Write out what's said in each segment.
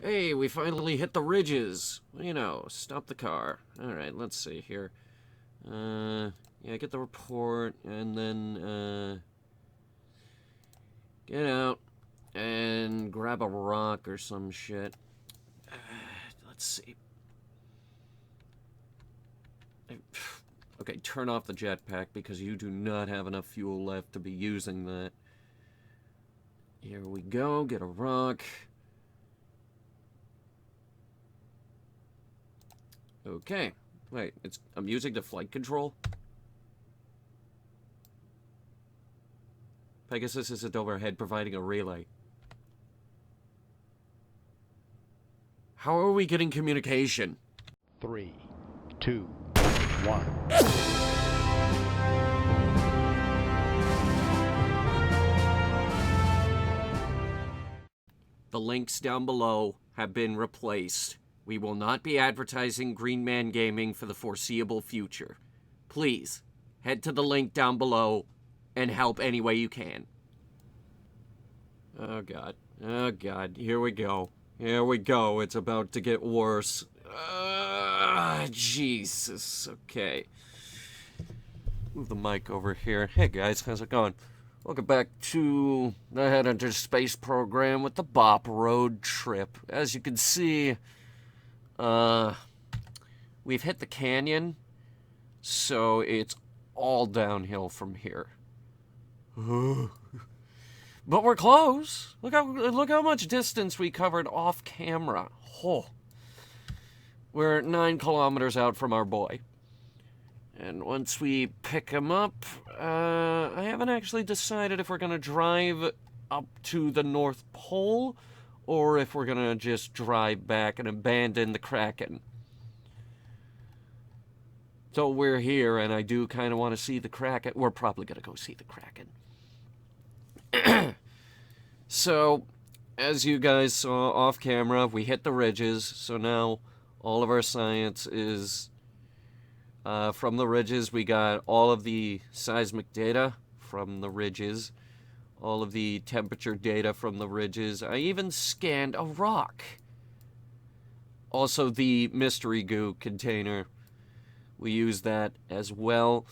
Hey, we finally hit the ridges. You know, stop the car. Alright, let's see here. Yeah, get the report, and then, get out and grab a rock or some shit. Let's see. Okay, turn off the jetpack because you do not have enough fuel left to be using that. Here we go, get a rock. Okay. Wait, I'm using the flight control? Pegasus isn't overhead providing a relay. How are we getting communication? 3, 2, 1. The links down below have been replaced. We will not be advertising Green Man Gaming for the foreseeable future. Please, head to the link down below and help any way you can. Oh god. Oh god. Here we go. Here we go. It's about to get worse. Jesus. Okay. Move the mic over here. Hey guys, how's it going? Welcome back to the Headhunter space program with the Bop Road Trip. As you can see, we've hit the canyon, so it's all downhill from here. But we're close. Look how much distance we covered off camera. Oh. We're 9 kilometers out from our boy. And once we pick him up, I haven't actually decided if we're going to drive up to the North Pole or if we're going to just drive back and abandon the Kraken. So we're here, and I do kind of want to see the Kraken. We're probably going to go see the Kraken. So, as you guys saw off camera, we hit the ridges, so now all of our science is from the ridges. We got all of the seismic data from the ridges, all of the temperature data from the ridges. I even scanned a rock. Also, the mystery goo container. We use that as well.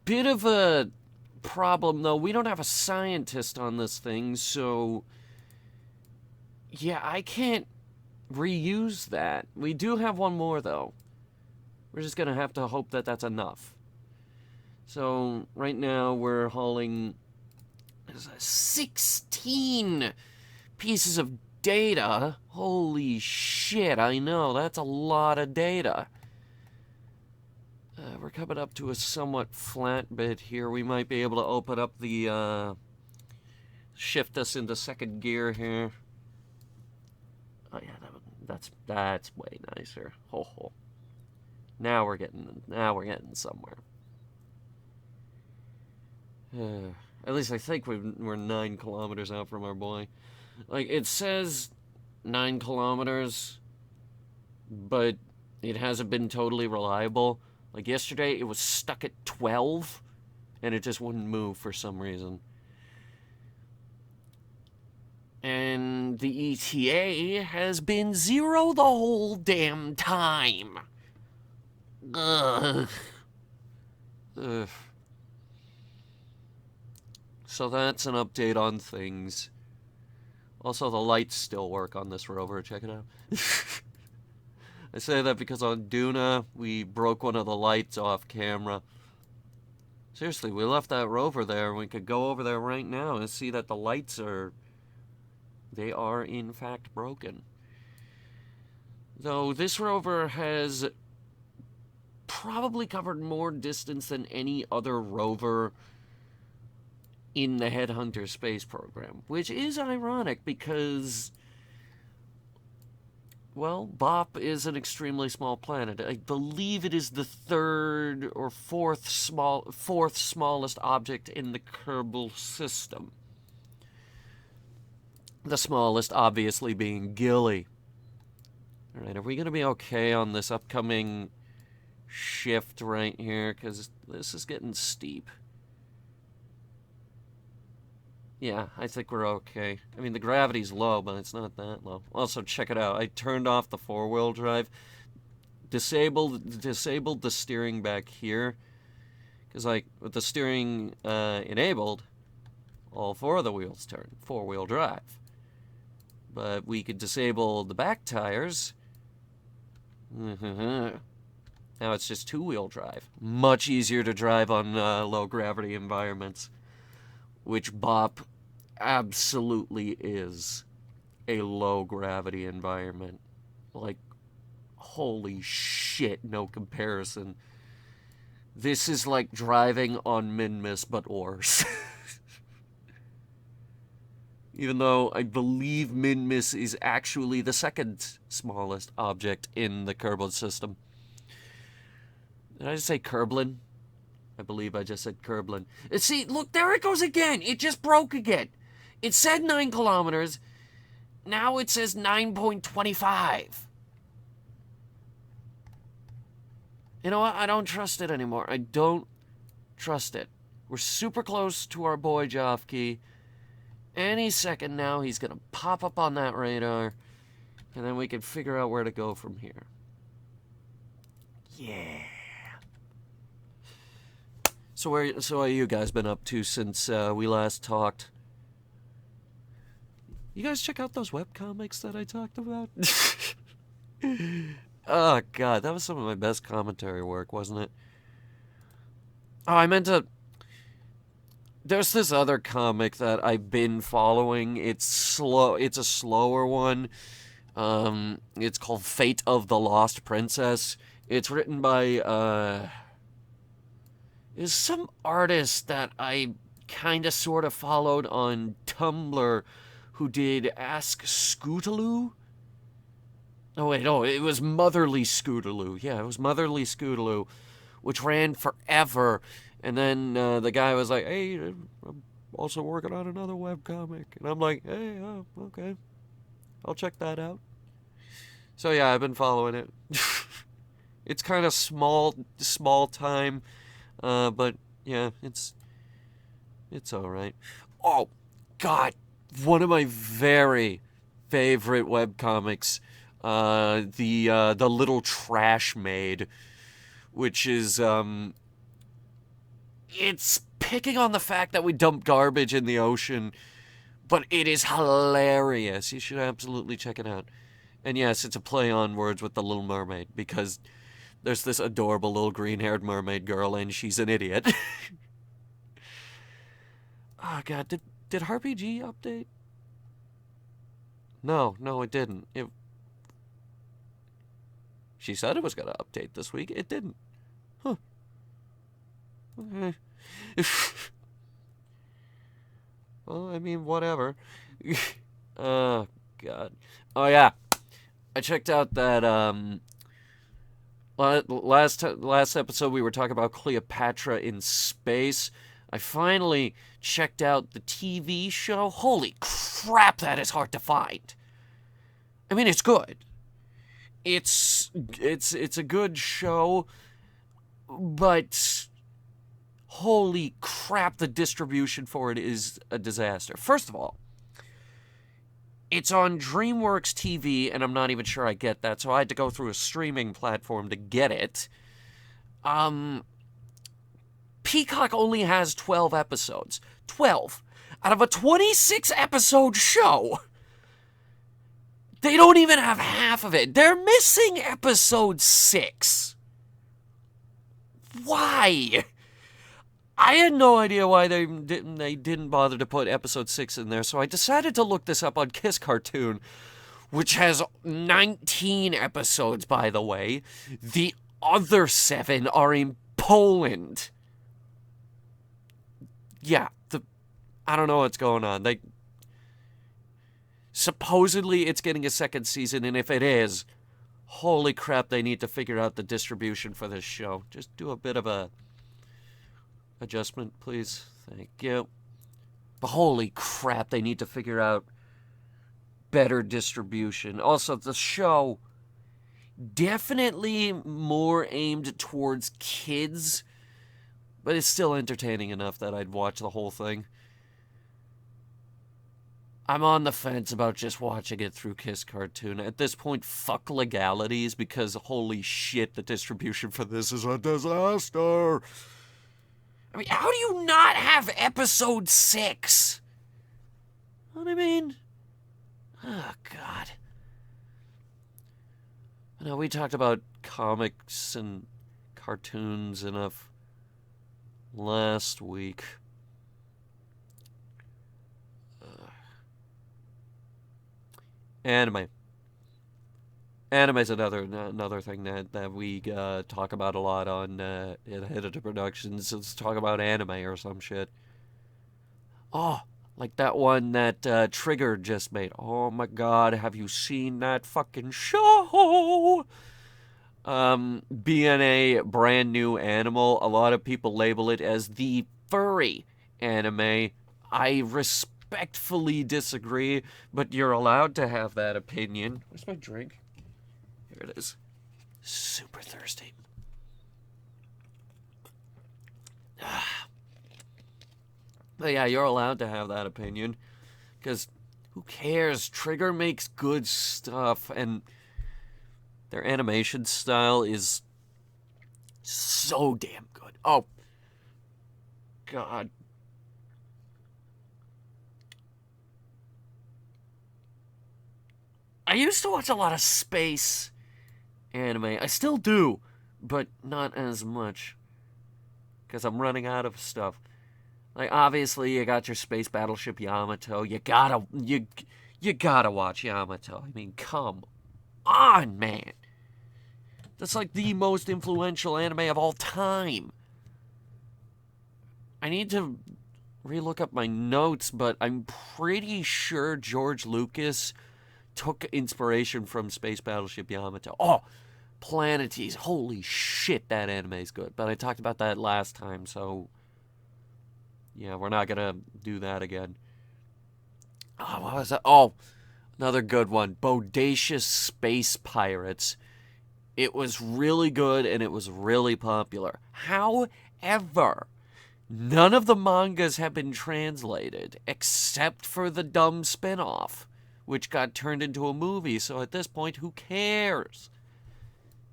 Bit of a problem, though. We don't have a scientist on this thing, so yeah, I can't reuse that. We do have one more, though. We're just gonna have to hope that that's enough. So right now we're hauling 16 pieces of data. Holy shit, I know, that's a lot of data. We're coming up to a somewhat flat bit here. We might be able to open up the, shift us into second gear here. Oh yeah, that's way nicer. Ho ho. Now we're getting somewhere. At least I think we're 9 kilometers out from our boy. Like, it says 9 kilometers, but it hasn't been totally reliable. Like, yesterday, it was stuck at 12, and it just wouldn't move for some reason. And the ETA has been 0 the whole damn time. Ugh. Ugh. So that's an update on things. Also, the lights still work on this rover. Check it out. I say that because on Duna, we broke one of the lights off camera. Seriously, we left that rover there. We could go over there right now and see that the lights are... They are, in fact, broken. Though this rover has probably covered more distance than any other rover in the Headhunter space program, which is ironic because, well, Bop is an extremely small planet. I believe it is the third or fourth smallest object in the Kerbal system. The smallest, obviously, being Gilly. Alright, are we going to be okay on this upcoming shift right here? Because this is getting steep. Yeah, I think we're okay. I mean, the gravity's low, but it's not that low. Also, check it out. I turned off the four-wheel drive, disabled the steering back here, because like with the steering enabled, all four of the wheels turn four-wheel drive. But we could disable the back tires. Now it's just two-wheel drive. Much easier to drive on low-gravity environments, which BOP absolutely is a low-gravity environment. Like, holy shit, no comparison. This is like driving on Minmus, but worse. Even though I believe Minmus is actually the second smallest object in the Kerbal system. Did I just say Kerblin? I believe I just said Kerblin. See, look, there it goes again. It just broke again. It said 9 kilometers. Now it says 9.25. You know what? I don't trust it anymore. I don't trust it. We're super close to our boy Jofke. Any second now, he's going to pop up on that radar, and then we can figure out where to go from here. Yeah. So what have you guys been up to since we last talked? You guys check out those webcomics that I talked about? Oh, God, that was some of my best commentary work, wasn't it? Oh, I meant to... There's this other comic that I've been following. It's slow. It's a slower one. It's called Fate of the Lost Princess. It's written by is some artist that I kind of sort of followed on Tumblr, who did Ask Scootaloo. Oh wait, no, it was Motherly Scootaloo. Yeah, it was Motherly Scootaloo, which ran forever. And then the guy was like, hey, I'm also working on another webcomic. And I'm like, hey, oh, okay. I'll check that out. So yeah, I've been following it. It's kind of small time, but yeah, it's all right. Oh, God, one of my very favorite webcomics, the Little Trash Maid, which is it's picking on the fact that we dump garbage in the ocean, but it is hilarious. You should absolutely check it out. And yes, it's a play on words with The Little Mermaid, because there's this adorable little green-haired mermaid girl, and she's an idiot. Oh, God, did RPG update? No, it didn't. She said it was going to update this week. It didn't. Huh. Okay. Well, I mean, whatever. Oh, God. Oh, yeah. I checked out that, last episode we were talking about Cleopatra in space. I finally checked out the TV show. Holy crap, that is hard to find. I mean, it's good. It's a good show, but holy crap, the distribution for it is a disaster. First of all, it's on DreamWorks TV, and I'm not even sure I get that, so I had to go through a streaming platform to get it. Peacock only has 12 episodes. 12 out of a 26-episode show. They don't even have half of it. They're missing episode 6. Why? I had no idea why they didn't bother to put episode 6 in there, so I decided to look this up on Kiss Cartoon, which has 19 episodes, by the way. The other 7 are in Poland. Yeah, I don't know what's going on. Supposedly it's getting a second season, and if it is, holy crap, they need to figure out the distribution for this show. Just do a bit of a adjustment, please. Thank you. But holy crap, they need to figure out better distribution. Also, the show definitely more aimed towards kids, but it's still entertaining enough that I'd watch the whole thing. I'm on the fence about just watching it through Kiss Cartoon. At this point, fuck legalities, because holy shit, the distribution for this is a disaster. I mean, how do you not have episode 6? You know what I mean? Oh, God. Now, we talked about comics and cartoons enough last week. Anime. Anime is another thing that we talk about a lot on in Headhunter Productions. Let's talk about anime or some shit. Oh, like that one that Trigger just made. Oh my god, have you seen that fucking show? Being a brand new animal, a lot of people label it as the furry anime. I respectfully disagree, but you're allowed to have that opinion. Where's my drink? Here it is. Super thirsty. But yeah, you're allowed to have that opinion. Because who cares? Trigger makes good stuff, and their animation style is so damn good. Oh, God. I used to watch a lot of space anime. I still do, but not as much. Because I'm running out of stuff. Like, obviously, you got your space battleship Yamato. You gotta watch Yamato. I mean, come on, man. That's like the most influential anime of all time. I need to relook up my notes, but I'm pretty sure George Lucas took inspiration from Space Battleship Yamato. Oh, Planetes. Holy shit, that anime is good. But I talked about that last time, so yeah, we're not gonna do that again. Oh, what was that? Oh, another good one. Bodacious Space Pirates. It was really good and it was really popular. However, none of the mangas have been translated except for the dumb spin-off, which got turned into a movie. So at this point, who cares?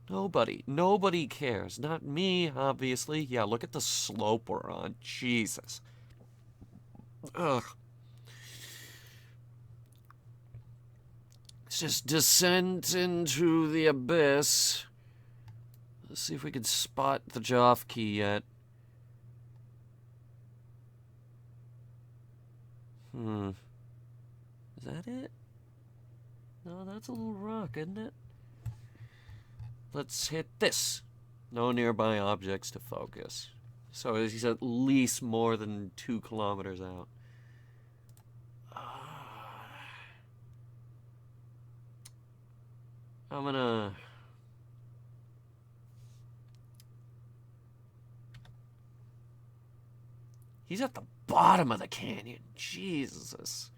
Nobody cares. Not me, obviously. Yeah, look at the slope we're on. Jesus. Ugh. Let's just descend into the abyss. Let's see if we can spot the Joff key yet. Is that it? No, that's a little rock, isn't it? Let's hit this. No nearby objects to focus. So he's at least more than 2 kilometers out. I'm gonna... He's at the bottom of the canyon. Jesus.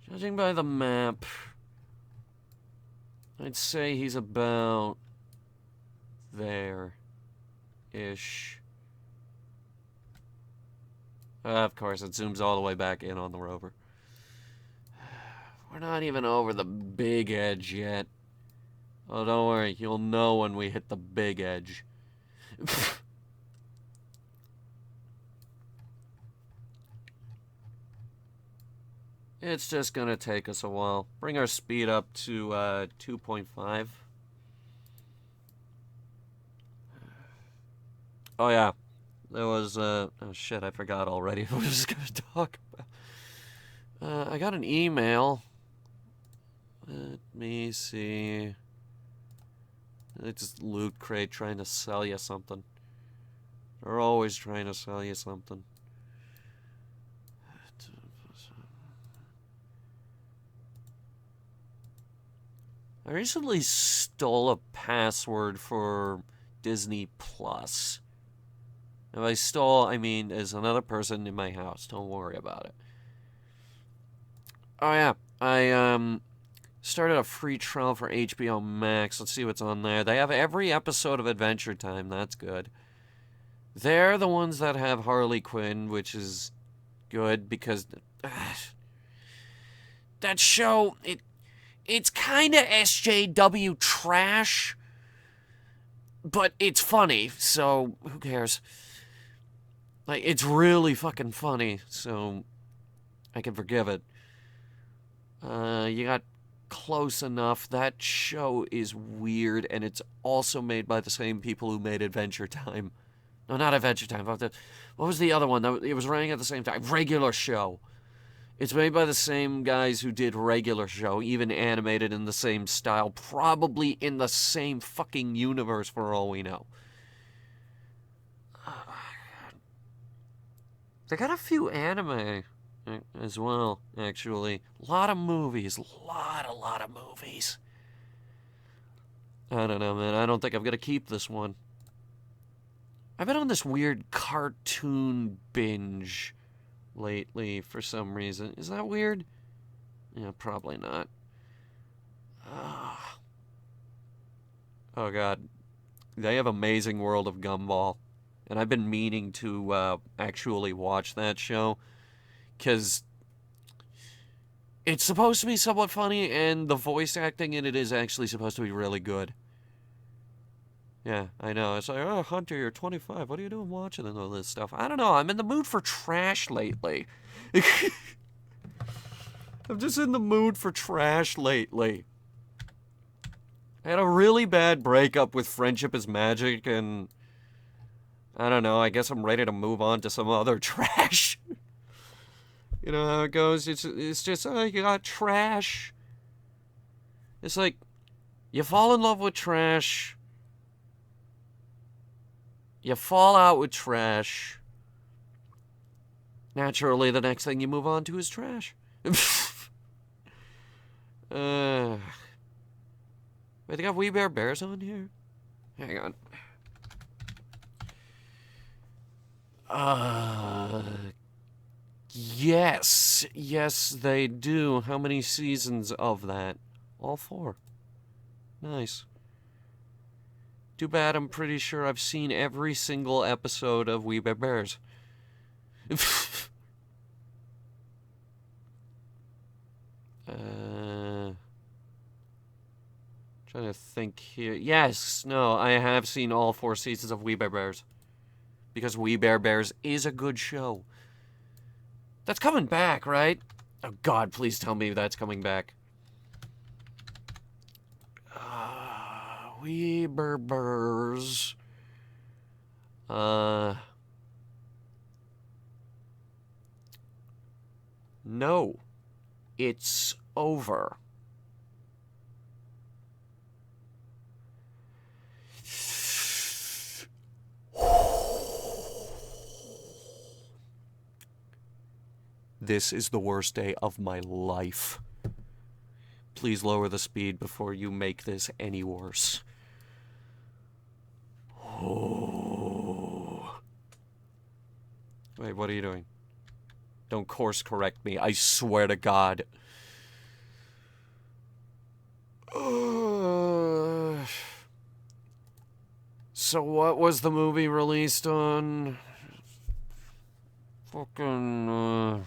Judging by the map, I'd say he's about there-ish. Of course, it zooms all the way back in on the rover. We're not even over the big edge yet. Oh, don't worry. You'll know when we hit the big edge. It's just gonna take us a while. Bring our speed up to 2.5. Oh yeah, there was oh shit, I forgot already what I was gonna talk about. I got an email. Let me see. It's Loot Crate trying to sell you something. They're always trying to sell you something. I recently stole a password for Disney Plus. If I stole, I mean, as another person in my house. Don't worry about it. Oh yeah, I started a free trial for HBO Max. Let's see what's on there. They have every episode of Adventure Time. That's good. They're the ones that have Harley Quinn, which is good because that show, it's kind of SJW trash, but it's funny, so who cares? Like, it's really fucking funny, so I can forgive it. You got Close Enough. That show is weird, and it's also made by the same people who made Adventure Time. No, not Adventure Time. What was the other one? It was running at the same time. Regular Show. It's made by the same guys who did Regular Show, even animated in the same style, probably in the same fucking universe for all we know. They got a few anime as well, actually. A lot of movies. A lot of movies. I don't know, man. I don't think I'm going to keep this one. I've been on this weird cartoon binge lately for some reason. Is that weird? Yeah, probably not. Oh, God. They have Amazing World of Gumball. And I've been meaning to actually watch that show. Because it's supposed to be somewhat funny, and the voice acting in it is actually supposed to be really good. Yeah, I know. It's like, oh, Hunter, you're 25. What are you doing watching and all this stuff? I don't know. I'm in the mood for trash lately. I'm just in the mood for trash lately. I had a really bad breakup with Friendship is Magic, and I don't know, I guess I'm ready to move on to some other trash. You know how it goes? It's just, oh, you got trash. It's like, you fall in love with trash. You fall out with trash. Naturally, the next thing you move on to is trash. Wait, they got We Bare Bears on here? Hang on. Yes. Yes, they do. How many seasons of that? All 4. Nice. Too bad I'm pretty sure I've seen every single episode of We Bare Bears. Trying to think here. Yes, no, I have seen all 4 seasons of We Bare Bears. Because We Bare Bears is a good show. That's coming back, right? Oh, God, please tell me that's coming back. We Bare Bears. No. It's over. This is the worst day of my life. Please lower the speed before you make this any worse. Oh. Wait, what are you doing? Don't course correct me, I swear to God. So what was the movie released on? Fucking,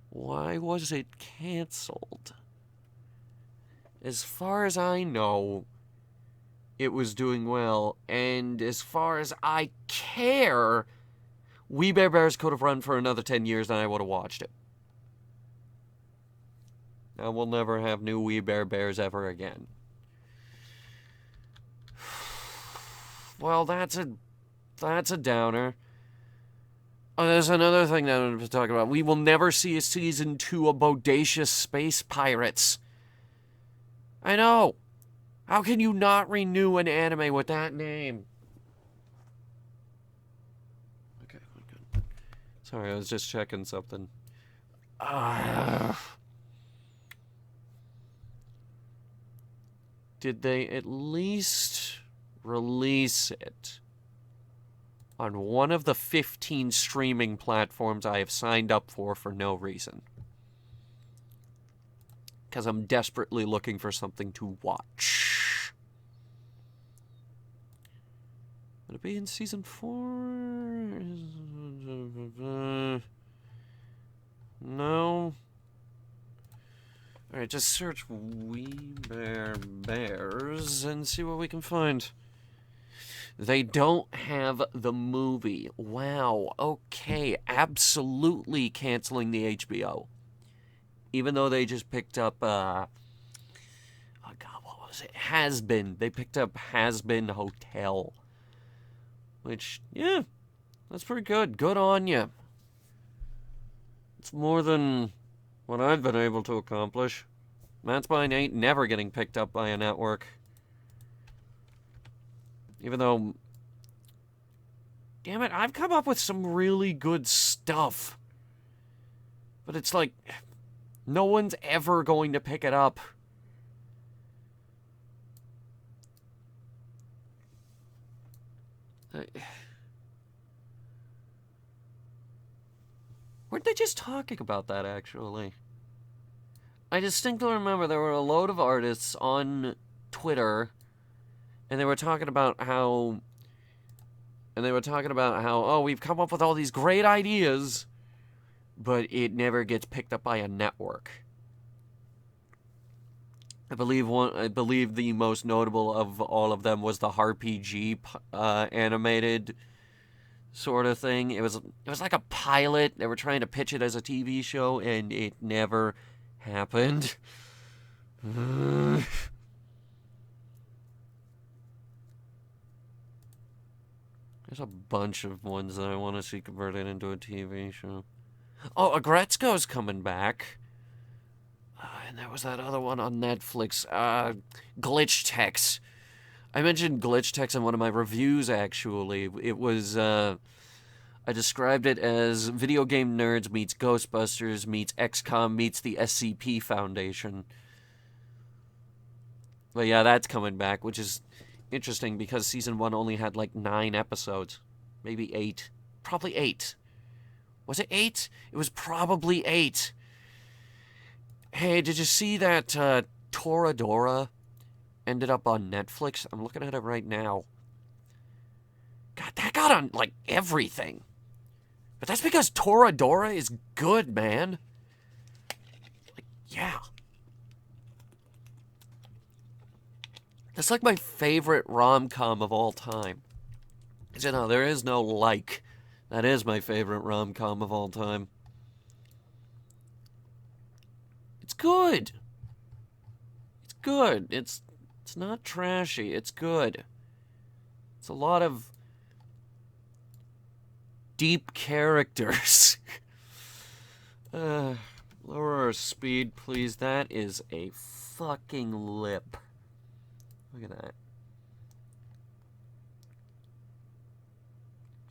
why was it canceled? As far as I know, it was doing well, and as far as I care, We Bare Bears could have run for another 10 years and I would have watched it. Now we'll never have new We Bare Bears ever again. Well, that's a downer. Oh, there's another thing that I'm talking about. We will never see a season 2 of Bodacious Space Pirates. I know. How can you not renew an anime with that name? Okay, good. Sorry, I was just checking something. Did they at least release it on one of the 15 streaming platforms I have signed up for no reason? Because I'm desperately looking for something to watch. Would it be in season 4? Alright, just search We Bear Bears and see what we can find. They don't have the movie. Wow, okay, absolutely canceling the HBO. Even though they just picked up, oh god, what was it? Has Been. They picked up Has Been Hotel. Which, yeah, that's pretty good. Good on you. It's more than what I've been able to accomplish. Matt's Spine ain't never getting picked up by a network. Even though, damn it, I've come up with some really good stuff. But it's like, no one's ever going to pick it up. Weren't they just talking about that, actually? I distinctly remember there were a load of artists on Twitter, and they were talking about how... oh, we've come up with all these great ideas, but it never gets picked up by a network. I believe the most notable of all of them was the RPG animated sort of thing. It was like a pilot. They were trying to pitch it as a TV show, and it never happened. There's a bunch of ones that I want to see converted into a TV show. Oh, Agretzko's coming back. And there was that other one on Netflix, Glitch Tex. I mentioned Glitch Tex in one of my reviews, actually. It was, I described it as Video Game Nerds meets Ghostbusters meets XCOM meets the SCP Foundation. But yeah, that's coming back, which is interesting because Season 1 only had like 9 episodes. Maybe 8. Probably 8. Was it 8? It was probably 8. Hey, did you see that Toradora ended up on Netflix? I'm looking at it right now. God, that got on, like, everything. But that's because Toradora is good, man. Like, yeah. That's like my favorite rom-com of all time. You know, there is no like. That is my favorite rom-com of all time. It's good. It's good. It's not trashy. It's good. It's a lot of deep characters. Lower our speed, please. That is a fucking lip. Look at that.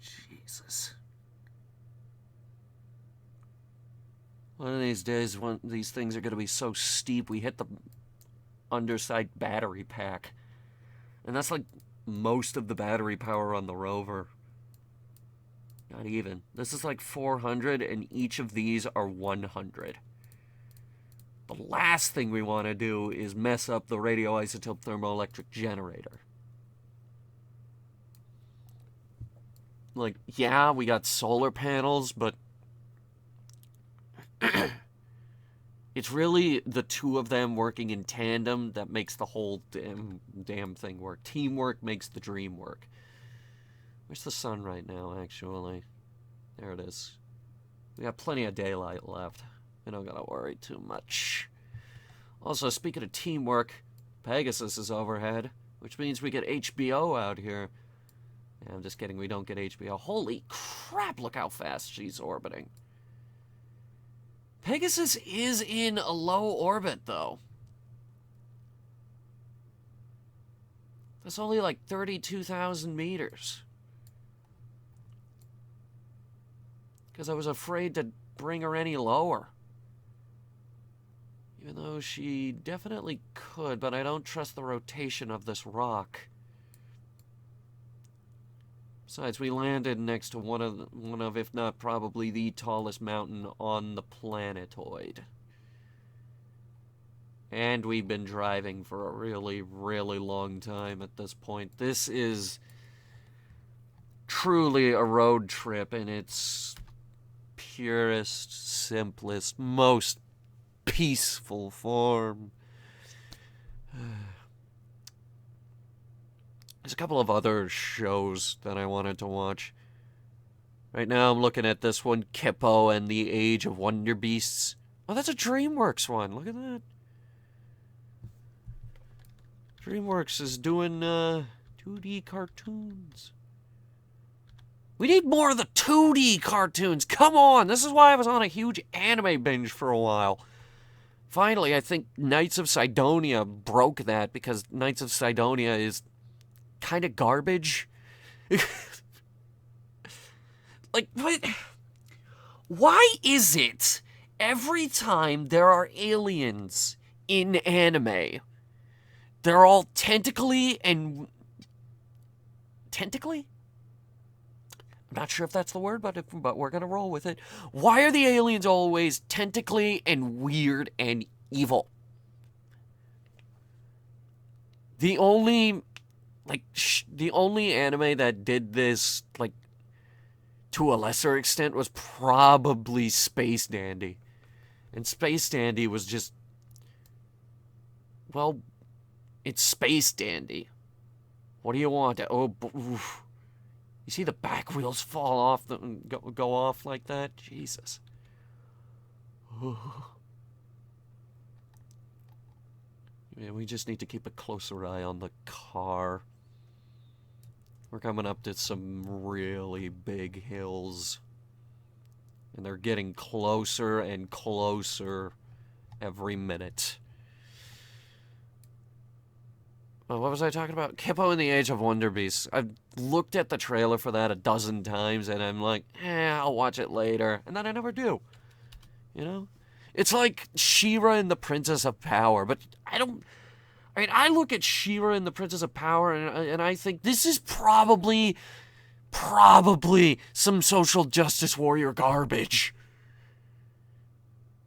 Jesus. One of these days, these things are going to be so steep, we hit the underside battery pack. And that's like most of the battery power on the rover. Not even. This is like 400, and each of these are 100. The last thing we want to do is mess up the radioisotope thermoelectric generator. Like, yeah, we got solar panels, but it's really the two of them working in tandem that makes the whole damn thing work. Teamwork makes the dream work. Where's the sun right now, actually? There it is. We got plenty of daylight left. We don't gotta worry too much. Also, speaking of teamwork, Pegasus is overhead, which means we get HBO out here. Yeah, I'm just kidding, we don't get HBO. Holy crap, look how fast she's orbiting. Pegasus is in a low orbit, though. That's only like 32,000 meters. Because I was afraid to bring her any lower. Even though she definitely could, but I don't trust the rotation of this rock. Besides, we landed next to one of, if not probably the tallest mountain on the planetoid. And we've been driving for a really, really long time at this point. This is truly a road trip in its purest, simplest, most peaceful form. There's a couple of other shows that I wanted to watch. Right now I'm looking at this one, Kippo and the Age of Wonder Beasts. Oh, that's a DreamWorks one. Look at that. DreamWorks is doing 2D cartoons. We need more of the 2D cartoons. Come on. This is why I was on a huge anime binge for a while. Finally, I think Knights of Sidonia broke that because Knights of Sidonia is kind of garbage. Like, what? Why is it every time there are aliens in anime, they're all tentacly and... Tentacly? I'm not sure if that's the word, but we're going to roll with it. Why are the aliens always tentacly and weird and evil? The only, the only anime that did this, to a lesser extent was probably Space Dandy. And Space Dandy was just, well, it's Space Dandy. What do you want? Oh, oof. You see the back wheels fall off, go off like that? Jesus. Yeah, we just need to keep a closer eye on the car. We're coming up to some really big hills. And they're getting closer and closer every minute. Oh, what was I talking about? Kippo and the Age of Wonder Beasts. I've looked at the trailer for that a dozen times, and I'm like, I'll watch it later. And then I never do. You know? It's like She-Ra and the Princess of Power, but I look at She-Ra and the Princess of Power, and I think this is probably some social justice warrior garbage.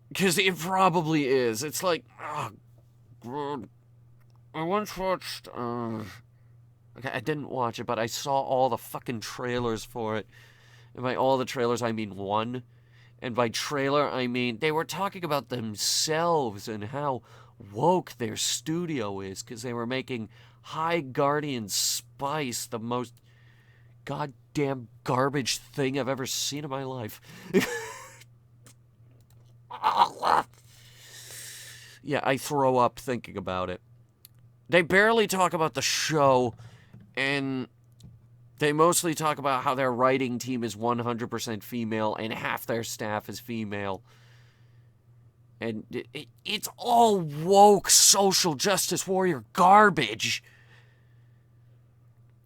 Because it probably is. It's like, oh, God. I once watched, okay, I didn't watch it, but I saw all the fucking trailers for it. And by all the trailers, I mean one. And by trailer, I mean they were talking about themselves and how woke their studio is, because they were making High Guardian Spice the most goddamn garbage thing I've ever seen in my life. Yeah, I throw up thinking about it. They barely talk about the show, and they mostly talk about how their writing team is 100% female and half their staff is female. And it's all woke social justice warrior garbage.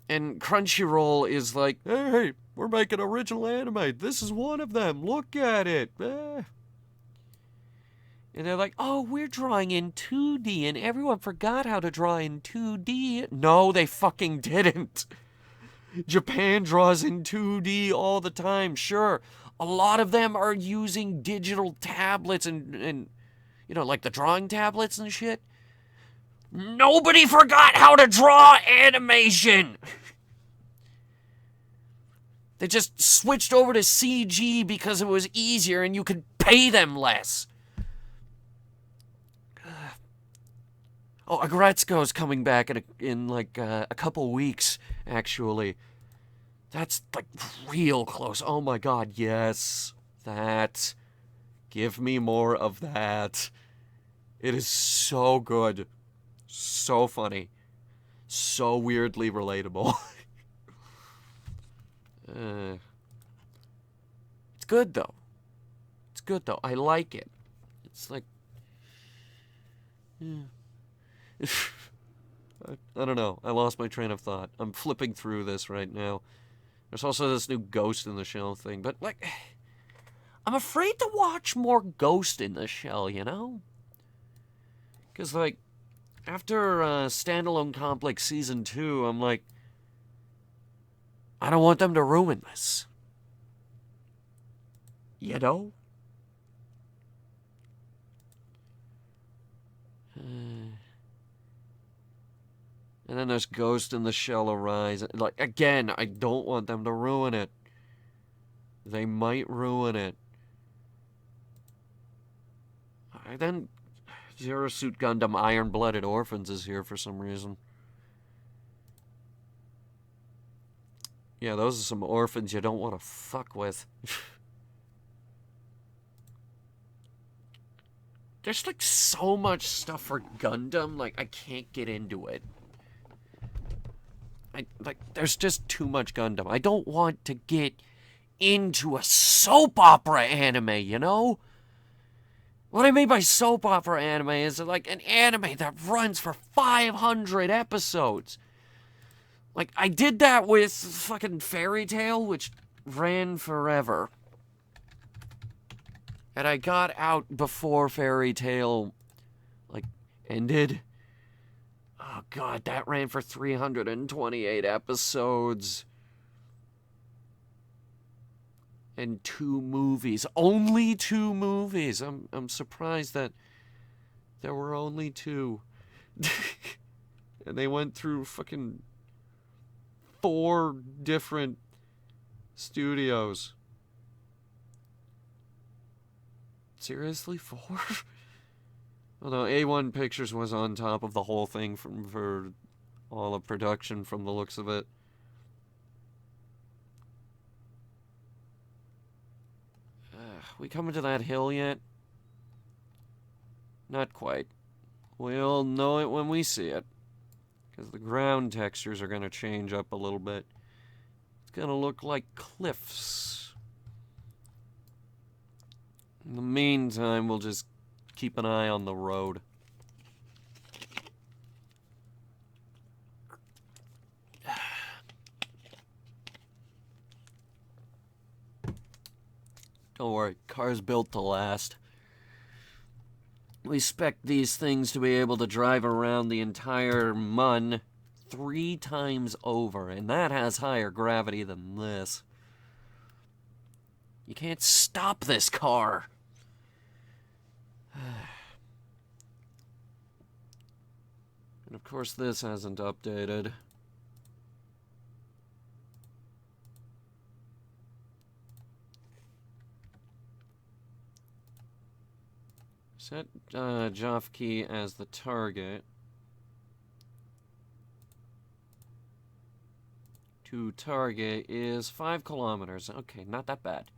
And Crunchyroll is like, hey, we're making original anime. This is one of them. Look at it. And they're like, oh, we're drawing in 2D, and everyone forgot how to draw in 2D. No, they fucking didn't. Japan draws in 2D all the time, sure. A lot of them are using digital tablets and like the drawing tablets and shit. Nobody forgot how to draw animation! They just switched over to CG because it was easier and you could pay them less. Oh, Agretzko's coming back in a couple weeks, actually. That's, real close. Oh my god, yes. That. Give me more of that. It is so good. So funny. So weirdly relatable. It's good, though. It's good, though. I like it. It's like... Yeah. I don't know. I lost my train of thought. I'm flipping through this right now. There's also this new Ghost in the Shell thing, but, I'm afraid to watch more Ghost in the Shell, you know? Because, after Standalone Complex Season 2, I'm like, I don't want them to ruin this. You know? And then there's Ghost in the Shell Arise. Again, I don't want them to ruin it. They might ruin it. And then Zero Suit Gundam Iron Blooded Orphans is here for some reason. Yeah, those are some orphans you don't want to fuck with. There's like so much stuff for Gundam, like I can't get into it. There's just too much Gundam. I don't want to get into a soap opera anime, you know? What I mean by soap opera anime is like an anime that runs for 500 episodes. Like, I did that with fucking Fairy Tail, which ran forever. And I got out before Fairy Tail, like, ended. Oh, God, that ran for 328 episodes. And 2 movies. Only 2 movies. I'm surprised that there were only 2. And they went through fucking 4 different studios. Seriously, 4? Although A1 Pictures was on top of the whole thing for all of production from the looks of it. We coming to that hill yet? Not quite. We'll know it when we see it. Because the ground textures are going to change up a little bit. It's going to look like cliffs. In the meantime, we'll just keep an eye on the road. Don't worry, car's built to last. We expect these things to be able to drive around the entire Mun 3 times over, and that has higher gravity than this. You can't stop this car. And of course this hasn't updated. Set Jofkey as the target. To target is 5 kilometers. Okay, not that bad.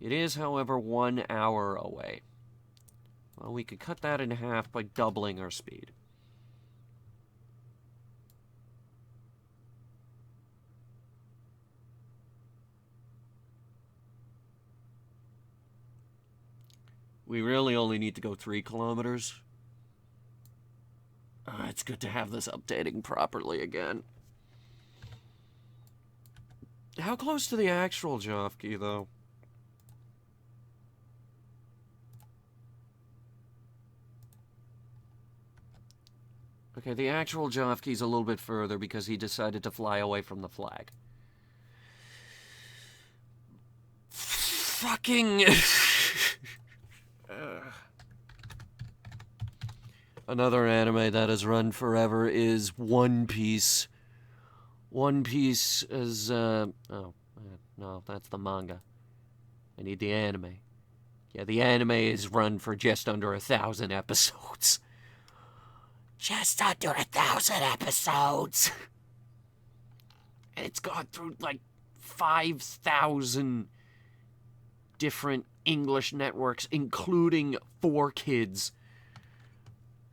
It is, however, 1 hour away. Well, we could cut that in half by doubling our speed. We really only need to go 3 kilometers. It's good to have this updating properly again. How close to the actual Jofkey, though? Okay, the actual Jofkey's a little bit further because he decided to fly away from the flag. Fucking... Another anime that has run forever is One Piece. One Piece is, no, that's the manga. I need the anime. Yeah, the anime is run for just under 1,000 episodes. Just under 1,000 episodes! And it's gone through, like, 5,000 different English networks, including 4Kids.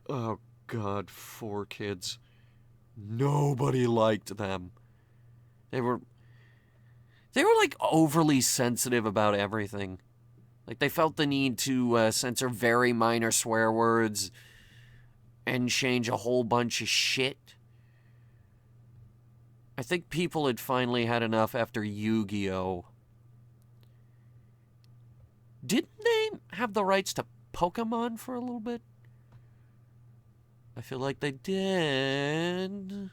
Oh, God, 4Kids. Nobody liked them. They were, like, overly sensitive about everything. Like, they felt the need to censor very minor swear words and change a whole bunch of shit. I think people had finally had enough after Yu-Gi-Oh! Didn't they have the rights to Pokemon for a little bit? I feel like they did.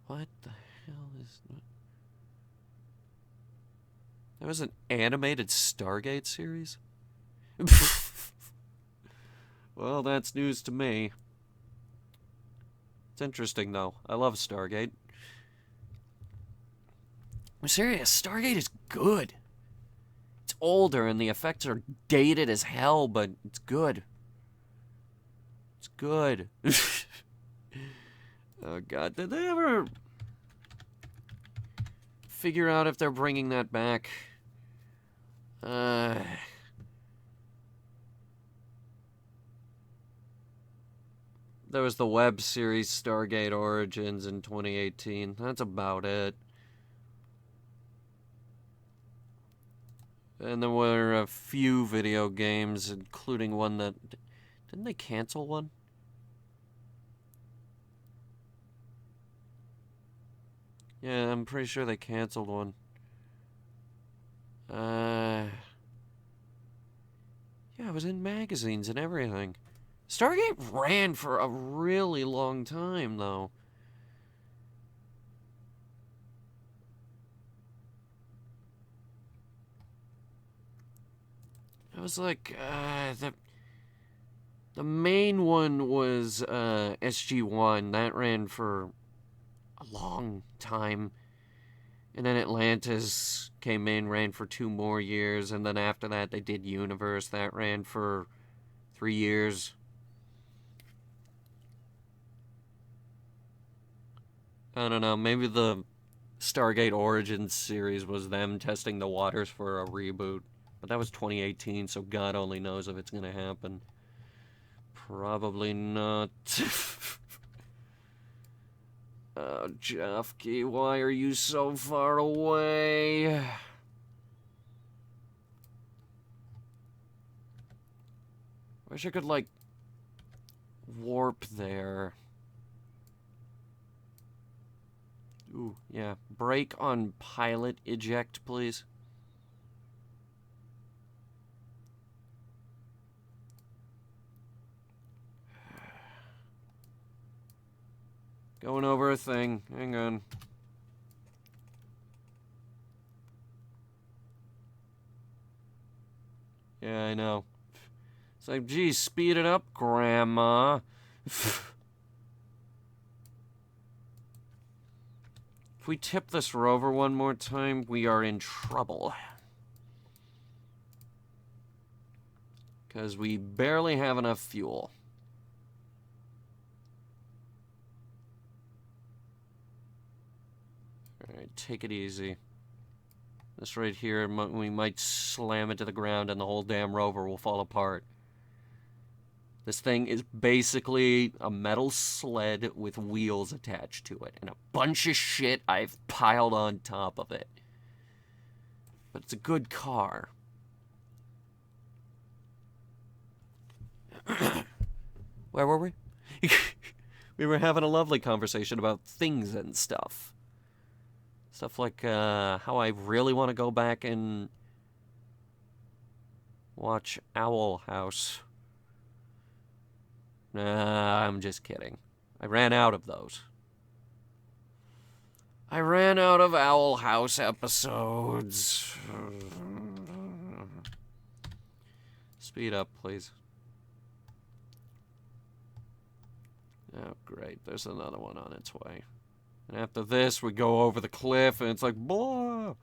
What the hell is that? There was an animated Stargate series? Well, that's news to me. It's interesting, though. I love Stargate. I'm serious, Stargate is good. It's older and the effects are dated as hell, but it's good. It's good. Oh, God. Did they ever figure out if they're bringing that back? There was the web series Stargate Origins in 2018. That's about it. And there were a few video games, including one that... Didn't they cancel one? Yeah, I'm pretty sure they canceled one. Yeah, it was in magazines and everything. Stargate ran for a really long time, though. It was like, the main one was, SG-1. That ran for a long time. And then Atlantis came in, ran for 2 more years. And then after that, they did Universe. That ran for 3 years. I don't know, maybe the Stargate Origins series was them testing the waters for a reboot. But that was 2018, so God only knows if it's gonna happen. Probably not. Oh, Jeffkey, why are you so far away? Wish I could, like, warp there. Ooh, yeah. Brake on pilot eject, please. Going over a thing. Hang on. Yeah, I know. It's like, geez, speed it up, Grandma. If we tip this rover one more time, we are in trouble. Because we barely have enough fuel. Alright, take it easy. This right here, we might slam it to the ground and the whole damn rover will fall apart. This thing is basically a metal sled with wheels attached to it. And a bunch of shit I've piled on top of it. But it's a good car. Where were we? We were having a lovely conversation about things and stuff. Stuff like how I really want to go back and watch Owl House. Nah, I'm just kidding. I ran out of those. I ran out of Owl House episodes. Speed up, please. Oh, great. There's another one on its way. And after this, we go over the cliff, and it's like, blah!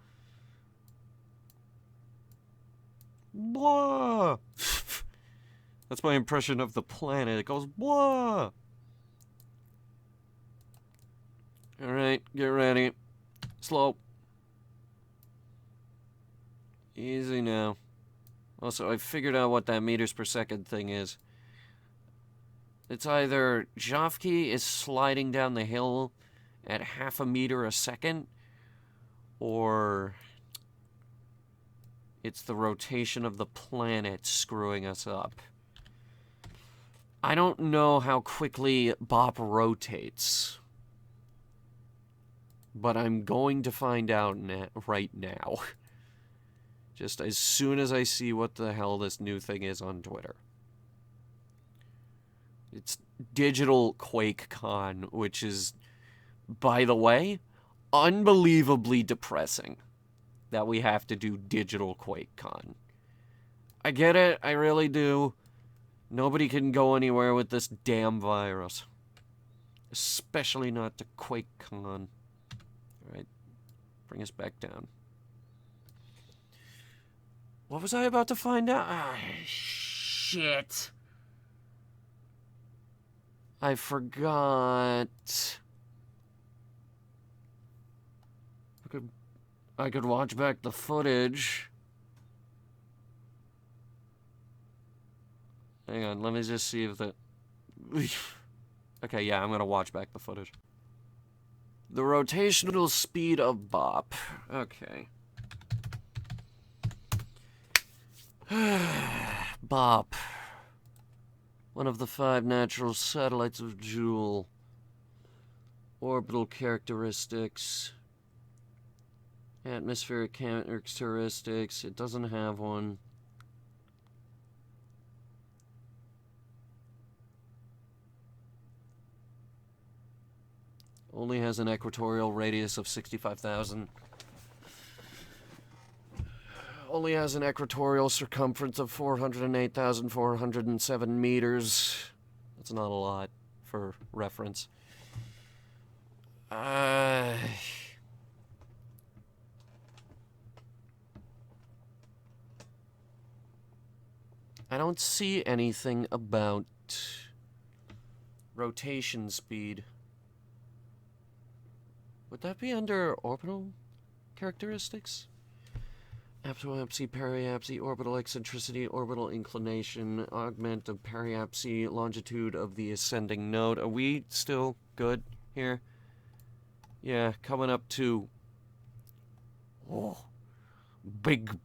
Blah! That's my impression of the planet. It goes, blah! Alright, get ready. Slow. Easy now. Also, I figured out what that meters per second thing is. It's either Jafke is sliding down the hill at 0.5 meter a second, or it's the rotation of the planet screwing us up. I don't know how quickly Bop rotates, but I'm going to find out right now. Just as soon as I see what the hell this new thing is on Twitter. It's Digital QuakeCon, which is, by the way, unbelievably depressing that we have to do Digital QuakeCon. I get it, I really do. Nobody can go anywhere with this damn virus. Especially not to QuakeCon. Alright, bring us back down. What was I about to find out? Ah, shit. I forgot. I could watch back the footage. Hang on, let me just see if the... Okay, yeah, I'm gonna watch back the footage. The rotational speed of Bop. Okay. Bop. One of the 5 natural satellites of Joule. Orbital characteristics. Atmospheric characteristics. It doesn't have one. Only has an equatorial radius of 65,000. Only has an equatorial circumference of 408,407 meters. That's not a lot for reference. I don't see anything about rotation speed. Would that be under orbital characteristics? Apoapsy, periapsy, orbital eccentricity, orbital inclination, augment of periapsy, longitude of the ascending node. Are we still good here? Yeah, coming up to... Oh, big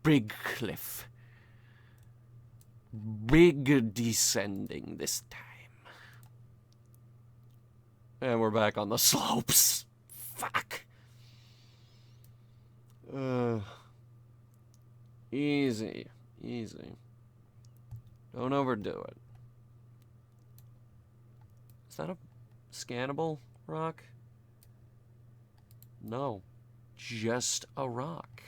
cliff. Big descending this time. And we're back on the slopes. Fuck. Easy. Don't overdo it. Is that a scannable rock? No. Just a rock.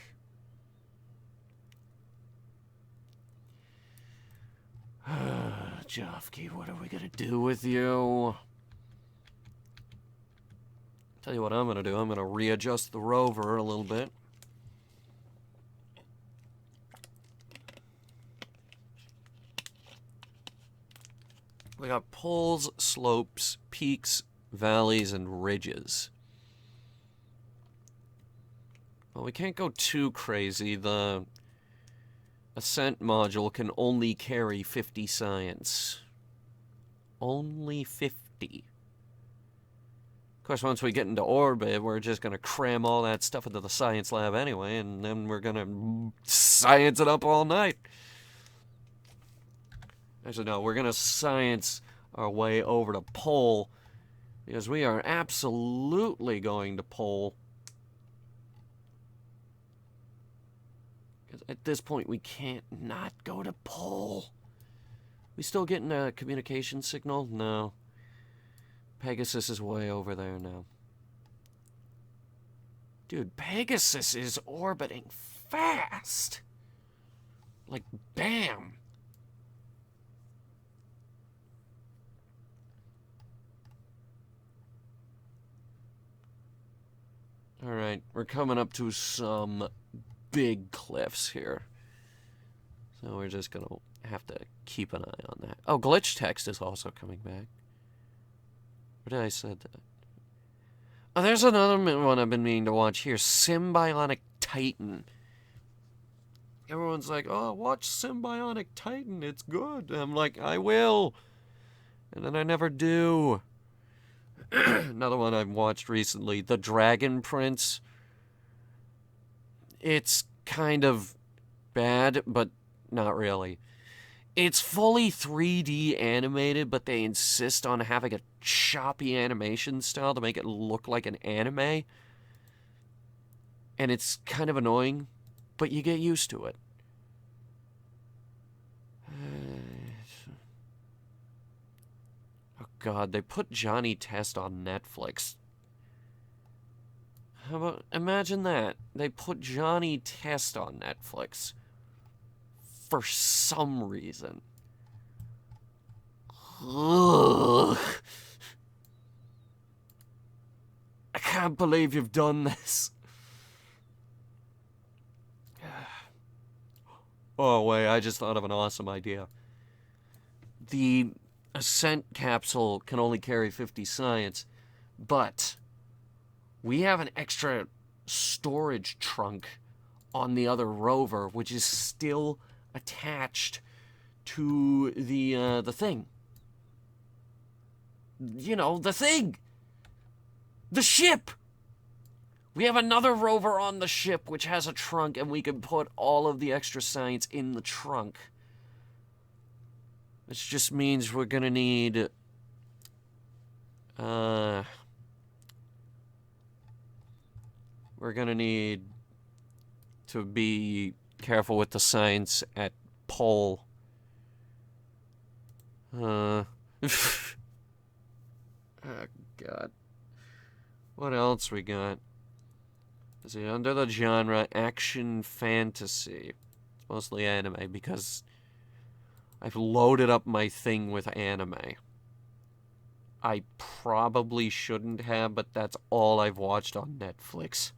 Jofke, what are we gonna do with you? Tell you what I'm gonna do. I'm gonna readjust the rover a little bit. We got poles, slopes, peaks, valleys, and ridges. Well, we can't go too crazy. The ascent module can only carry 50 science. Only 50. Of course, once we get into orbit, we're just going to cram all that stuff into the science lab anyway, and then we're going to science it up all night. Actually, no, we're going to science our way over to pole, because we are absolutely going to pole. Because at this point, we can't not go to pole. We still getting a communication signal? No. Pegasus is way over there now. Dude, Pegasus is orbiting fast. Like, bam. Alright, we're coming up to some big cliffs here. So we're just gonna have to keep an eye on that. Oh, glitch text is also coming back. What did I say that? Oh, there's another one I've been meaning to watch here. Symbionic Titan. Everyone's like, oh, watch Symbionic Titan. It's good. I'm like, I will. And then I never do. Another one I've watched recently, The Dragon Prince. It's kind of bad, but not really. It's fully 3D animated, but they insist on having a choppy animation style to make it look like an anime. And it's kind of annoying, but you get used to it. Oh god, they put Johnny Test on Netflix. How about, imagine that. They put Johnny Test on Netflix. For some reason. Ugh. can't believe you've done this. Oh, wait, I just thought of an awesome idea. The Ascent capsule can only carry 50 science, but we have an extra storage trunk on the other rover, which is still attached to the thing. You know, the thing! The ship! We have another rover on the ship which has a trunk, and we can put all of the extra science in the trunk. This just means we're gonna need... we're gonna need to be careful with the science at Pole. Oh, God. What else we got? Is it under the genre action fantasy? It's mostly anime because I've loaded up my thing with anime. I probably shouldn't have, but that's all I've watched on Netflix.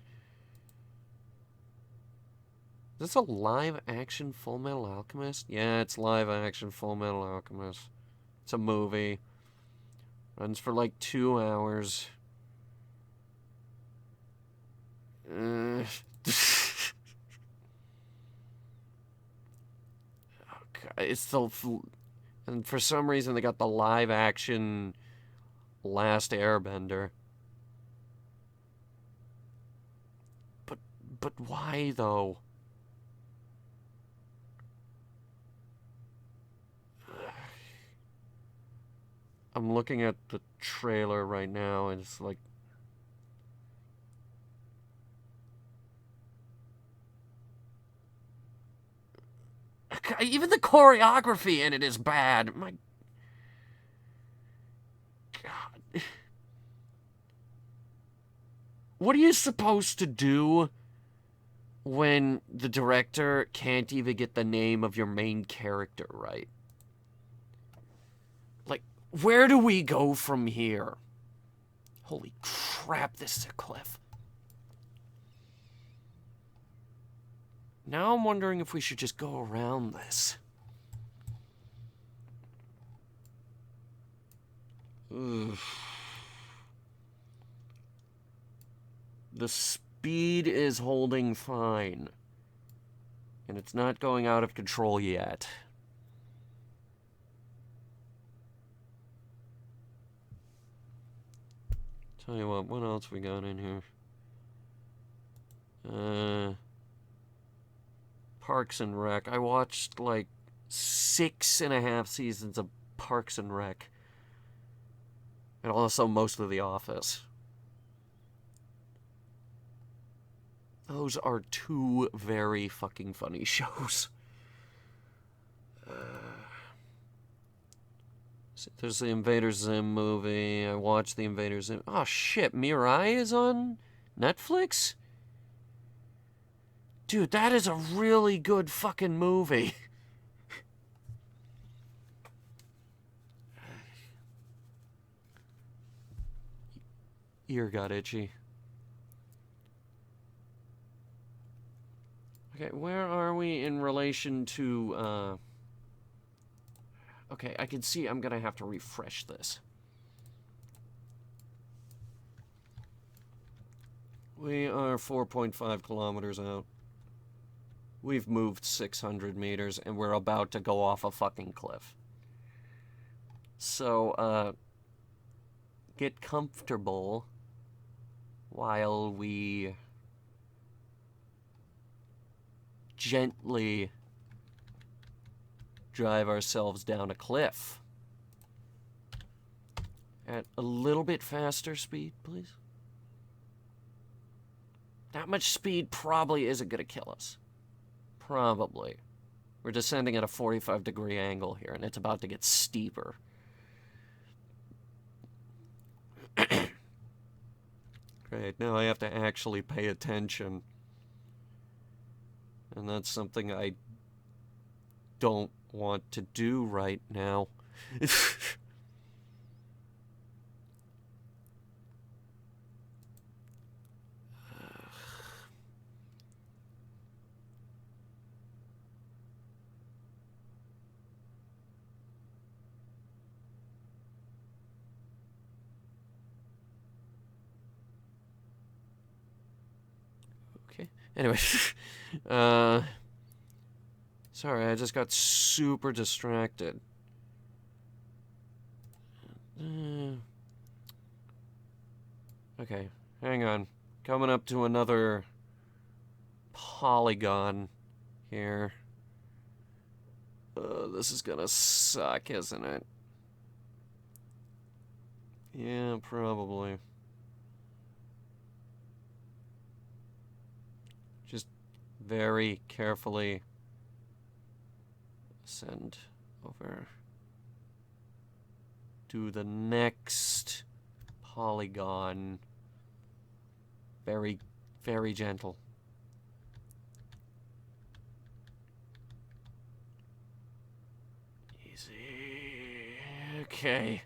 Is this a live-action Full Metal Alchemist? Yeah, it's live-action Full Metal Alchemist. It's a movie. Runs for like 2 hours. Okay. It's the... And for some reason they got the live-action Last Airbender. But why, though? I'm looking at the trailer right now, and it's like... Even the choreography in it is bad. My God. What are you supposed to do when the director can't even get the name of your main character right? Like, where do we go from here? Holy crap, this is a cliff. Now I'm wondering if we should just go around this. Ugh. The speed is holding fine. And it's not going out of control yet. Tell you what else we got in here? Parks and Rec. I watched like 6.5 seasons of Parks and Rec. And also most of The Office. Those are 2 very fucking funny shows. There's the Invader Zim movie. I watched the Invader Zim. Oh shit, Mirai is on Netflix? Dude, that is a really good fucking movie. Ear got itchy. Okay, where are we in relation to, Okay, I can see I'm gonna have to refresh this. We are 4.5 kilometers out. We've moved 600 meters, and we're about to go off a fucking cliff. So, get comfortable while we gently drive ourselves down a cliff. At a little bit faster speed, please. That much speed probably isn't going to kill us. Probably. We're descending at a 45-degree angle here, and it's about to get steeper. Great, now I have to actually pay attention. And that's something I don't want to do right now. Anyway, sorry, I just got super distracted. Okay, hang on. Coming up to another polygon here. This is gonna suck, isn't it? Yeah, probably. Just very carefully send over to the next polygon. Very, very gentle. Easy. Okay.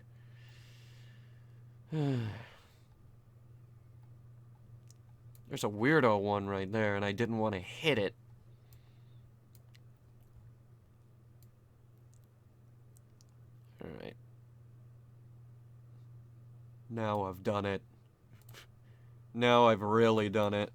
There's a weirdo one right there, and I didn't want to hit it. Alright. Now I've done it. Now I've really done it.